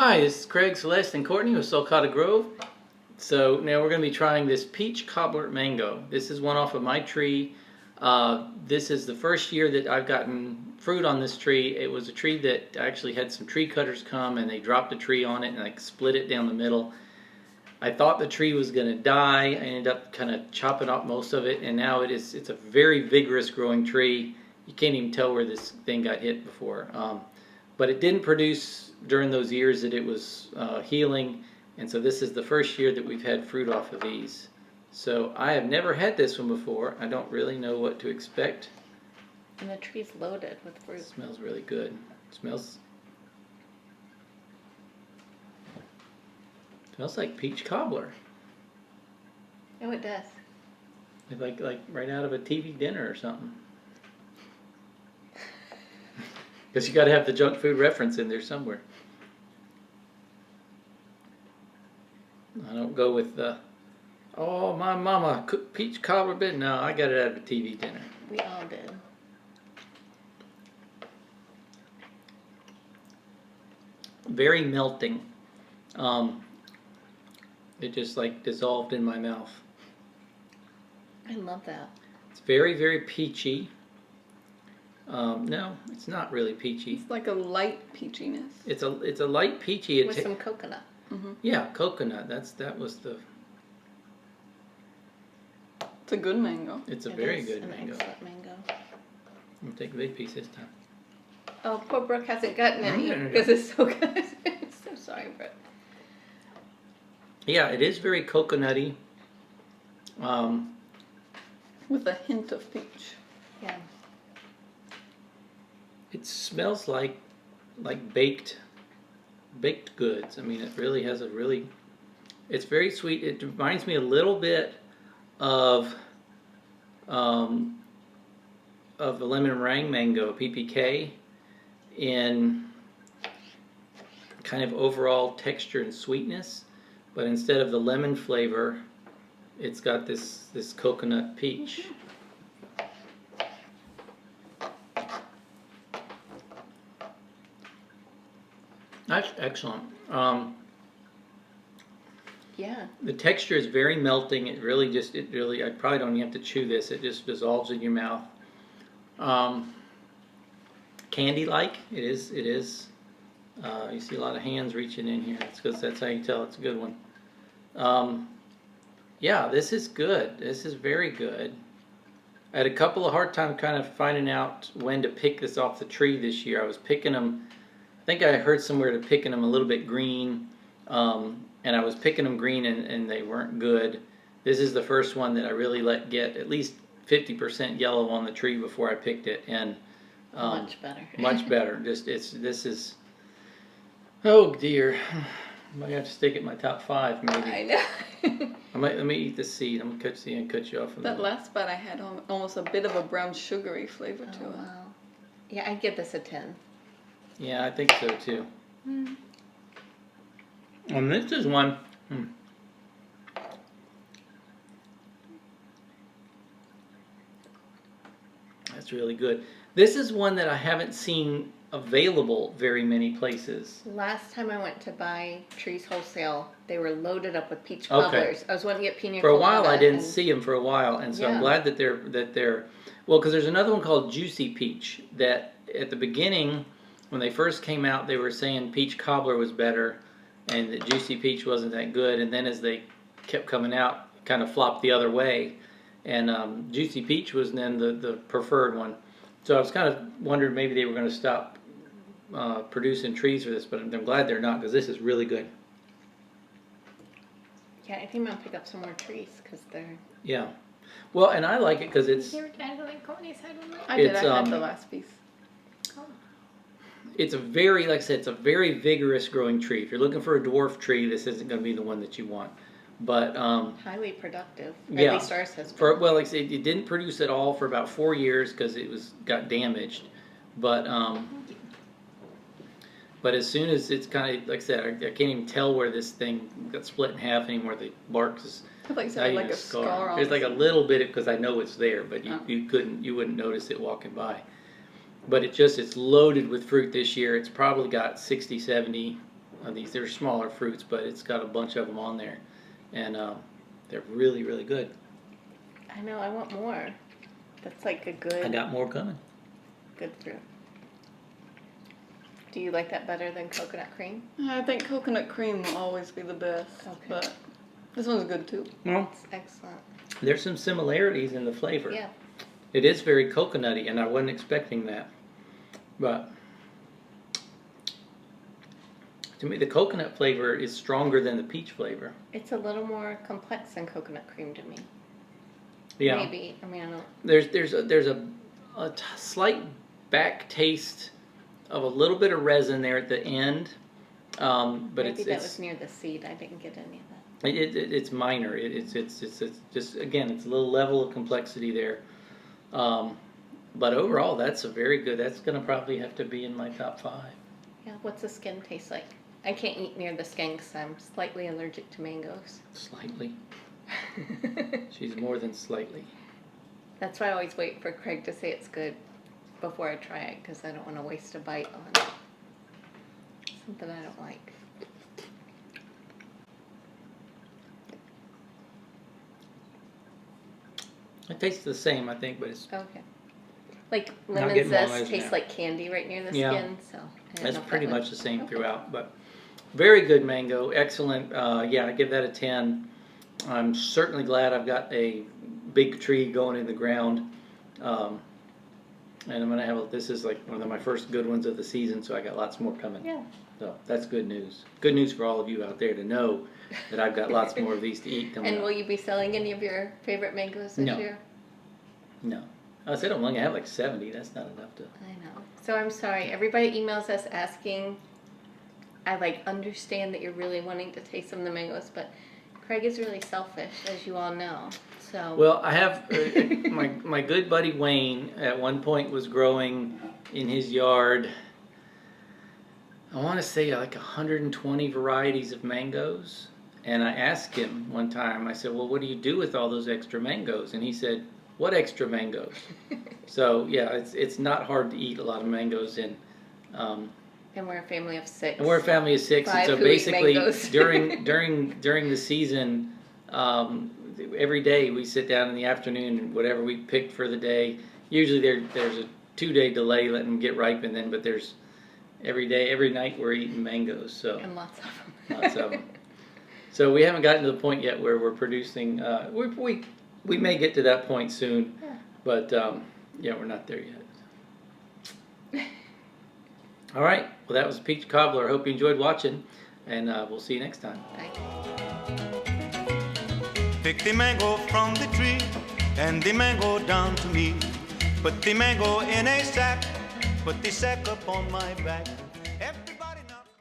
Hi, this is Craig, Celeste, and Courtney with Sulcata Grove. So now we're going to be trying this Peach Cobbler Mango. This is one off of my tree. This is the first year that I've gotten fruit on this tree. It was a tree that actually had some tree cutters come and they dropped a tree on it and like split it down the middle. I thought the tree was going to die. I ended up kind of chopping off most of it, and now it's a very vigorous growing tree. You can't even tell where this thing got hit before. But it didn't produce during those years that it was healing, and so this is the first year that we've had fruit off of these. So I have never had this one before. I don't really know what to expect. And the tree's loaded with fruit. It smells really good. It smells like peach cobbler. Oh, it does. It's like right out of a TV dinner or something. Because you got to have the junk food reference in there somewhere. I don't go with the, oh, my mama cooked peach cobbler bit. No, I got it out of a TV dinner. We all did. Very melting. It just like dissolved in my mouth. I love that. It's very, very peachy. No, it's not really peachy. It's like a light peachiness. It's a light peachy. With some coconut. Mm-hmm. Yeah, coconut. That was the. It's a good mango. It's a It very is good an mango. excellent mango. I'm gonna take a big piece this time. Oh, poor Brooke hasn't gotten any Mm. because it's so good. So sorry, Brooke. Yeah, it is very coconutty. With a hint of peach. Yeah. It smells like baked goods. I mean, it really has a really. It's very sweet. It reminds me a little bit of the lemon meringue mango PPK in kind of overall texture and sweetness, but instead of the lemon flavor, it's got this coconut peach. That's excellent. Yeah. The texture is very melting. It really, I probably don't even have to chew this. It just dissolves in your mouth. Candy-like, it is. You see a lot of hands reaching in here. It's because that's how you tell it's a good one. Yeah, this is good. This is very good. I had a couple of hard time kind of finding out when to pick this off the tree this year. I was picking them, I think I heard somewhere to picking them a little bit green, and I was picking them green and they weren't good. This is the first one that I really let get at least 50% yellow on the tree before I picked it, and Much better. much better. This is, oh dear, I might have to stick it in my top 5 maybe. I know. Let me eat the seed. I'm gonna cut you off. That last bite I had almost a bit of a brown sugary flavor to Oh, it. wow. Yeah, I'd give this a 10. Yeah, I think so too. And this is one. That's really good. This is one that I haven't seen available very many places. Last time I went to buy trees wholesale, they were loaded up with peach Okay. cobblers. I was wanting to get pina For a colada. while, I didn't and- see them for a while, and so I'm Yeah. glad that they're well, because there's another one called Juicy Peach that at the beginning, when they first came out, they were saying Peach Cobbler was better, and that Juicy Peach wasn't that good, and then as they kept coming out, kind of flopped the other way, and Juicy Peach was then the preferred one. So I was kind of wondering maybe they were going to stop producing trees for this, but I'm glad they're not, because this is really good. Yeah, I think I'm going to pick up some more trees because they're... Yeah. Well, and I like it because it's I don't think Courtney's had one. I did. It's, I had the last piece. it's a very, like I said, it's a very vigorous growing tree. If you're looking for a dwarf tree, this isn't going to be the one that you want. But Highly productive. Yeah. At least ours has been. for well, like I said, it didn't produce at all for about 4 years because it got damaged. But as soon as it's kind of, like I said, I can't even tell where this thing got split in half anymore. The bark is I thought you not said even like a scar on There's like a it. little bit because I know it's there, but Oh. you wouldn't notice it walking by. But it's loaded with fruit this year. It's probably got 60, 70 of these. They're smaller fruits, but it's got a bunch of them on there, and they're really, really good. I know, I want more. That's like a I good, got more coming. good fruit. Do you like that better than coconut cream? I think coconut cream will always be the best, Okay. but this one's good too. Well, It's excellent. there's some similarities in the flavor. Yeah. It is very coconutty, and I wasn't expecting that. But to me, the coconut flavor is stronger than the peach flavor. It's a little more complex than coconut cream to me. Yeah. Maybe. I mean, I don't. There's a slight back taste of a little bit of resin there at the end, but Maybe that it's was near the seed. I didn't get any of that. it's minor. It's just, again, it's a little level of complexity there. But overall, that's a very good. That's gonna probably have to be in my top 5. Yeah. What's the skin taste like? I can't eat near the skin because I'm slightly allergic to mangoes. Slightly. She's more than slightly. That's why I always wait for Craig to say it's good before I try it because I don't want to waste a bite on something I don't like. It tastes the same, I think, but it's Okay. Like Not lemon getting all zest those tastes now. like candy right near the Yeah. skin, so I don't That's know if pretty that would- much the same Okay. throughout, but very good mango, excellent. Yeah, I give that a 10. I'm certainly glad I've got a big tree going in the ground, and I'm gonna have this is like one of my first good ones of the season, so I got lots more coming. Yeah. So that's good news. Good news for all of you out there to know that I've got lots more of these to eat coming And up. will you be selling any of your favorite mangoes this No. year? No, I said I'm only have like 70. That's not enough to. I know. So I'm sorry. Everybody emails us asking. I understand that you're really wanting to taste some of the mangoes, but Craig is really selfish, as you all know. So. Well, I have my good buddy Wayne at one point was growing in his yard. I want to say like 120 varieties of mangoes, and I asked him one time. I said, "Well, what do you do with all those extra mangoes?" And he said, "What extra mangoes?" So yeah, it's not hard to eat a lot of mangoes, and we're a family of 6. we're a family of 6, and 5 so who eat basically mangoes. during the season, every day we sit down in the afternoon and whatever we picked for the day. Usually there's a 2-day delay letting them get ripened then, but there's every night we're eating mangoes. So And lots of them. lots of them. So we haven't gotten to the point yet where we're producing. We may get to that point soon, Yeah. but yeah, we're not there yet. All right. Well, that was Peach Cobbler. I hope you enjoyed watching, and we'll see you next time. Bye. Pick the mango from the tree, and the mango down to me. Put the mango in a sack, put the sack up on my back.